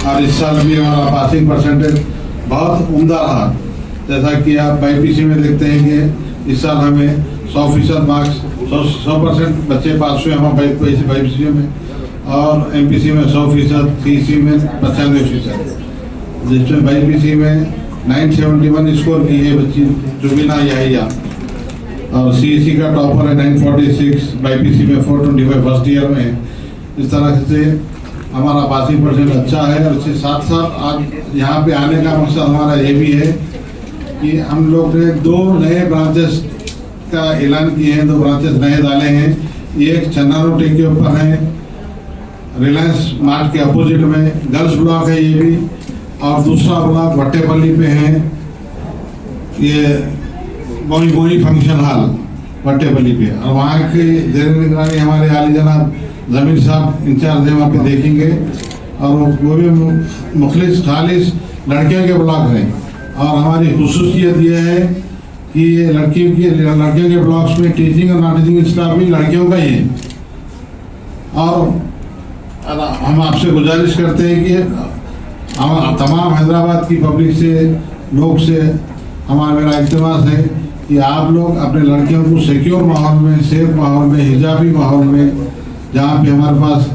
और इस साल भी हमारा पासिंग परसेंटेज बहुत उम्दा रहा। जैसा कि आप बाईपीसी में देखते हैं कि इस साल हमें 100% मार्क्स 100% बच्चे पास हुए हमारे बाईपीसी में, और एमपीसी में 100%, सीईसी में 95%, जिसमें बाईपीसी में 971 स्कोर की है बच्ची जुबीना याहिया, और सीईसी का टॉपर है 946, बाईपीसी में 425 फर्स्ट ईयर में। इस तरह से हमारा पासिंग परसेंट अच्छा है। और इसके साथ साथ आज यहाँ पे आने का मकसद हमारा ये भी है कि हम लोग ने 2 नए ब्रांचेस का ऐलान किए हैं, 2 ब्रांचेस नए डाले हैं। एक चन्ना रोटी के ऊपर है, रिलायंस मार्ट के अपोजिट में गर्ल्स ब्लॉक है ये भी, और दूसरा ब्लॉक भट्टेपल्ली पे है, ये मोई फंक्शन हॉल भट्टेपल्ली पे। और वहाँ की जेर निगरानी हमारे आली जनाब जमीर साहब इंचार्ज है, वहाँ पे देखेंगे। और वो भी मुखलिस खालिस लड़कियों के ब्लॉक हैं। और हमारी खुसूसियत ये है कि ये लड़कियों के ब्लॉक्स में टीचिंग और नॉन टीचिंग स्टाफ भी लड़कियों का ही है। और हम आपसे गुजारिश करते हैं कि हम तमाम हैदराबाद की पब्लिक से, लोग से मेरा इल्तिमास है कि आप लोग अपने लड़कियों को सिक्योर माहौल में, सेफ माहौल में, हिजाबी माहौल में, जहाँ पे हमारे पास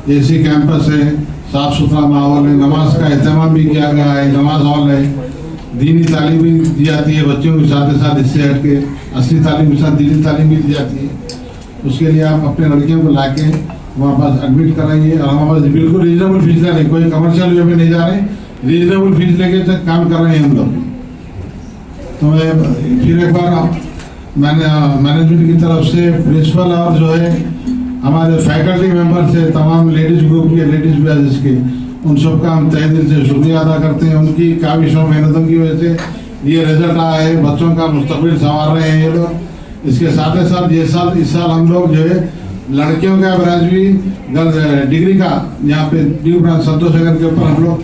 एसी कैंपस है, साफ़ सुथरा माहौल है, नमाज का एहतमाम भी किया गया है, नमाज हॉल है, दीनी तालीम भी दी जाती है बच्चों के साथ साथ, इससे हट के असली तालीम के साथ दीनी तालीम भी दी जाती है। उसके लिए आप अपने लड़कियों को ला के वहाँ पास एडमिट कराइए। और हमारे पास बिल्कुल रीजनेबल फीस ले रहे, कोई कमर्शियल वे में नहीं जा रहे, रीजनेबल फीस लेके काम कर रहे हैं हम लोग। तो मैं फिर एक बार मैनेजमेंट की तरफ से प्रिंसिपल और जो है हमारे फैकल्टी मेंबर्स है, तमाम लेडीज ग्रुप के, लेडीज बैचेस के, उन सब का हम तहे दिल से शुक्रिया अदा करते हैं। उनकी काविशों मेहनतों की वजह से ये रिजल्ट आया है, बच्चों का मुस्तकबिल संवार रहे हैं ये लोग। इसके साथ ही साथ इस साल हम लोग जो है लड़कियों का ब्रांच भी डिग्री का यहाँ पे न्यू ब्रांच संतोष नगर के ऊपर हम लोग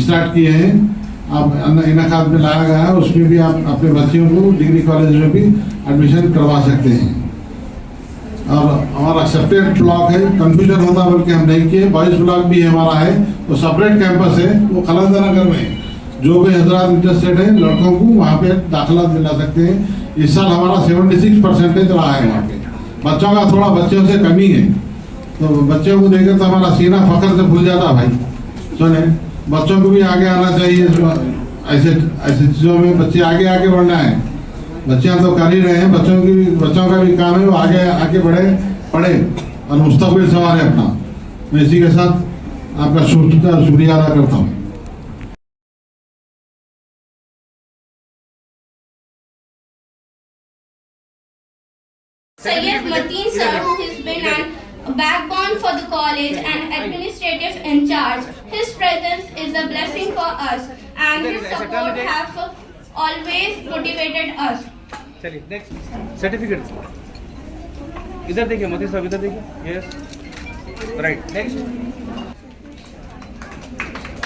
स्टार्ट किए हैं। अब इनाकात में लाया गया है, उसमें भी आप अपने बच्चियों को डिग्री कॉलेज में भी एडमिशन करवा सकते हैं। और हमारा सेपरेट ब्लॉक है, कंफ्यूजन होता बल्कि हम नहीं किए, 22 ब्लॉक भी हमारा है, वो सेपरेट कैंपस है, वो खलंदा नगर में है। जो भी हजरात इंटरेस्टेड है लड़कों को वहाँ पे दाखिला दिला सकते हैं। इस साल हमारा 76% रहा है वहाँ पे। बच्चों का थोड़ा बच्चों से कमी है, तो बच्चों को देकर तो हमारा सीना फख्र से भूल जाता भाई। सुने, बच्चों को भी आगे आना चाहिए, ऐसे चीज़ों में बच्चे आगे बढ़ना है। बच्चियाँ तो कर ही रहे हैं, बच्चों का भी काम है वो आगे बढ़े, पढ़े और मुस्तकबिल संवारे अपना। मैं इसी के साथ आपका शुक्रिया अदा करता हूँ। Sayyid Mateen sir, who has been a backbone for the college and administrative in charge. His presence is a blessing for us and his support have always motivated us. चलिए नेक्स्ट सर्टिफिकेट इधर देखिए, मोदी साहब इधर देखिए, yes right. Next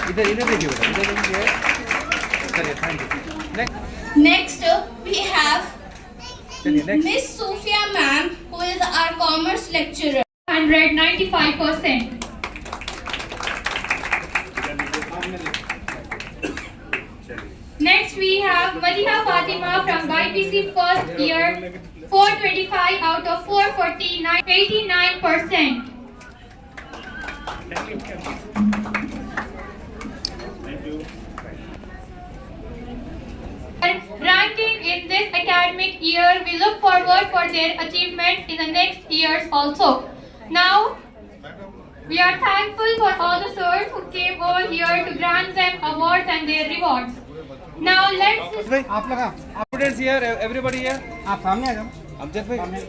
इधर देखिए बेटा, इधर देखिए। चलिए thank you. Next we have Miss Sophia ma'am, who is our commerce lecturer. 195%. Next we have Madiha Fatima from YPC first year, 425 out of 449, 89%. Ranking in this academic year, we look forward for their achievement in the next years also. Now, we are thankful for all the sirs who came over here to grant them awards and their rewards. Now let's. आप लोग students here, everybody here, आप सामने आ जाओ। अमजद भाई, अमजद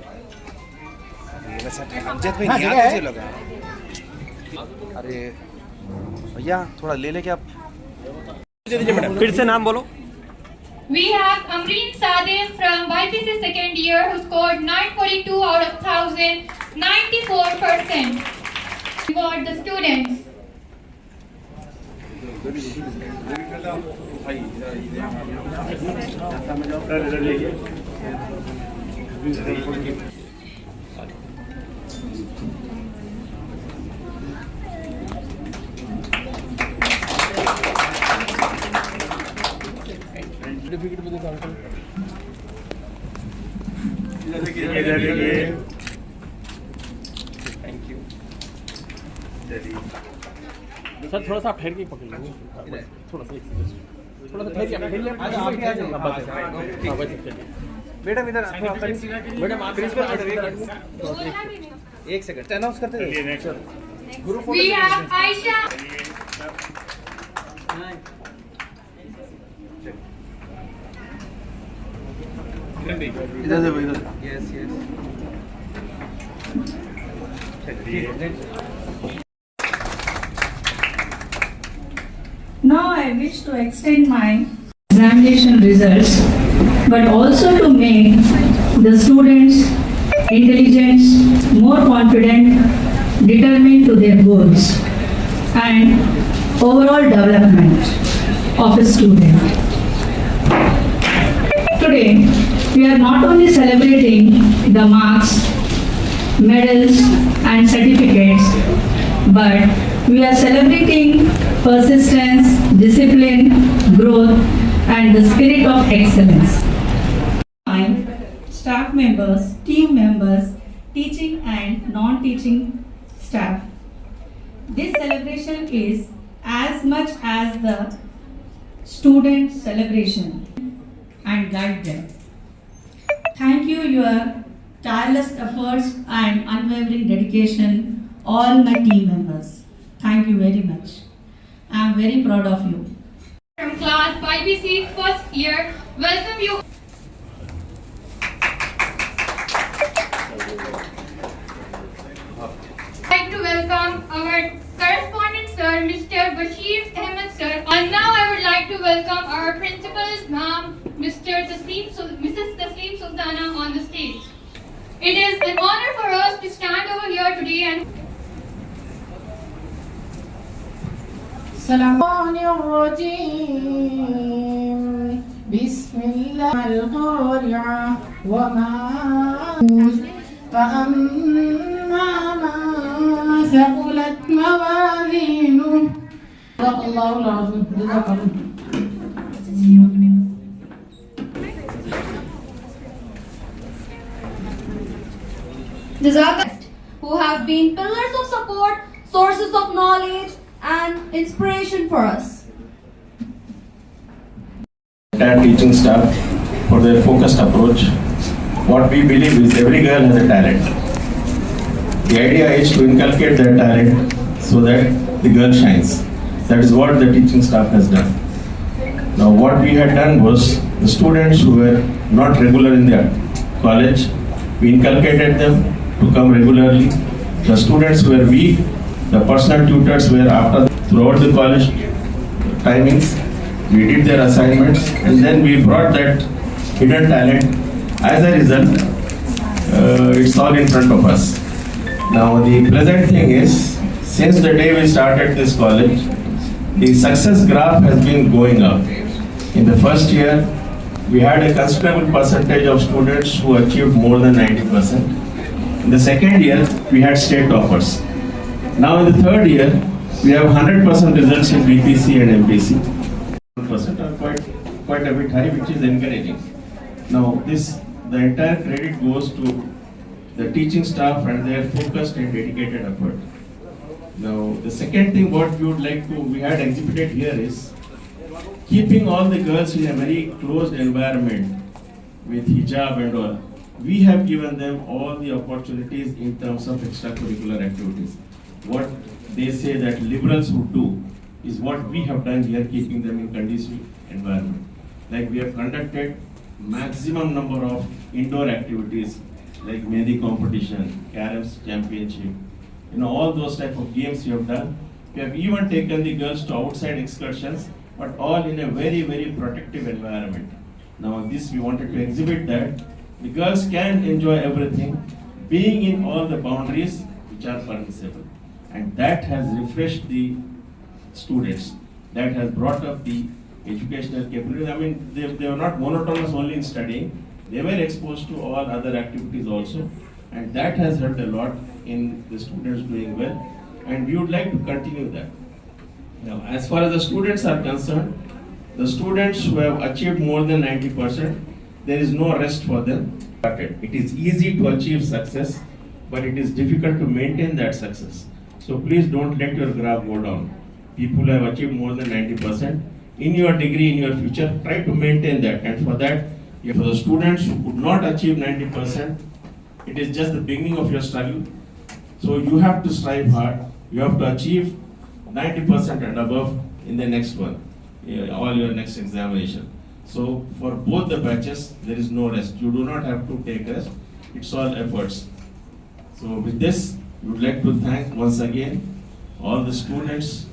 भाई नहीं आते लोग। अरे भैया थोड़ा ले लेके आप फिर से नाम बोलो। We have Amreen Sadeh from YPC second year who scored 942 out of 1000, 94%. Reward the students. Certificate भी देखो अंकल। Thank you. सर थोड़ा सा आप ठहर के पकड़ लीजिए, थोड़ा सा ठहर के मैडम इधर मैडम आप एक सेकंड अनाउंस करते हैं। We have Aisha. इधर से इधर yes yes Now I wish to extend my examination results, but also to make the students intelligent, more confident, determined to their goals, and overall development of a student. Today, we are not only celebrating the marks, medals, and certificates, but we are celebrating persistence, discipline, growth, and the spirit of excellence. My staff members, team members, teaching and non-teaching staff. This celebration is as much as the student celebration, and guide them. Thank you, your tireless efforts and unwavering dedication, all my team members. Thank you very much. I am very proud of you. From class YBC first year, welcome you. I'd like to welcome our correspondent sir, Mr. Bashir Ahmed sir. And now I would like to welcome our principals, ma'am, Mrs. Tasleem Sultana on the stage. It is an honor for us to stand over here today and بسم الله القارعة وما فأما من ثقلت موازينه صدق الله العظيم. جزاك الله. who have been pillars of support, sources of knowledge, and inspiration for us. Entire teaching staff for their focused approach. What we believe is every girl has a talent. The idea is to inculcate their talent so that the girl shines. That is what the teaching staff has done. Now what we had done was the students who were not regular in their college, we inculcated them to come regularly. The students who were weak, the personal tutors were after throughout the college timings. We did their assignments and then we brought that hidden talent. As a result, it's all in front of us. Now the pleasant thing is, since the day we started this college, the success graph has been going up. In the first year, we had a considerable percentage of students who achieved more than 90%. In the second year, we had state toppers. Now in the third year, we have 100% results in BPC and MPC. 100% are quite a bit high, which is encouraging. Now the entire credit goes to the teaching staff and their focused and dedicated effort. Now the second thing what we had exhibited here is keeping all the girls in a very closed environment with hijab and all. We have given them all the opportunities in terms of extracurricular activities. What they say that liberals would do is what we have done here, keeping them in conducive environment. Like we have conducted maximum number of indoor activities like mehndi competition, caroms championship, all those type of games we have done. We have even taken the girls to outside excursions, but all in a very, very protective environment. Now this we wanted to exhibit that the girls can enjoy everything, being in all the boundaries which are permissible. And that has refreshed the students. That has brought up the educational capability. I mean, they were not monotonous only in studying. They were exposed to all other activities also. And that has helped a lot in the students doing well. And we would like to continue that. Now, as far as the students are concerned, The students who have achieved more than 90%, there is no rest for them. It is easy to achieve success, but it is difficult to maintain that success. So please don't let your graph go down. People who have achieved more than 90%, in your degree, in your future, try to maintain that. And for that, for the students who could not achieve 90%, it is just the beginning of your struggle. So you have to strive hard. You have to achieve 90% and above in the next one, all your next examination. So for both the batches, there is no rest. You do not have to take rest. It's all efforts. So with this, we would like to thank once again all the students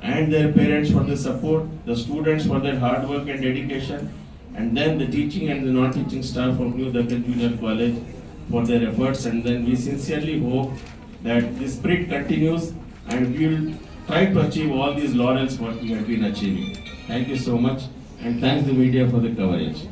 and their parents for the support, the students for their hard work and dedication, and then the teaching and the non-teaching staff of New Dakkan Junior College for their efforts. And then we sincerely hope that this spirit continues and we will try to achieve all these laurels what we have been achieving. Thank you so much, and thanks the media for the coverage.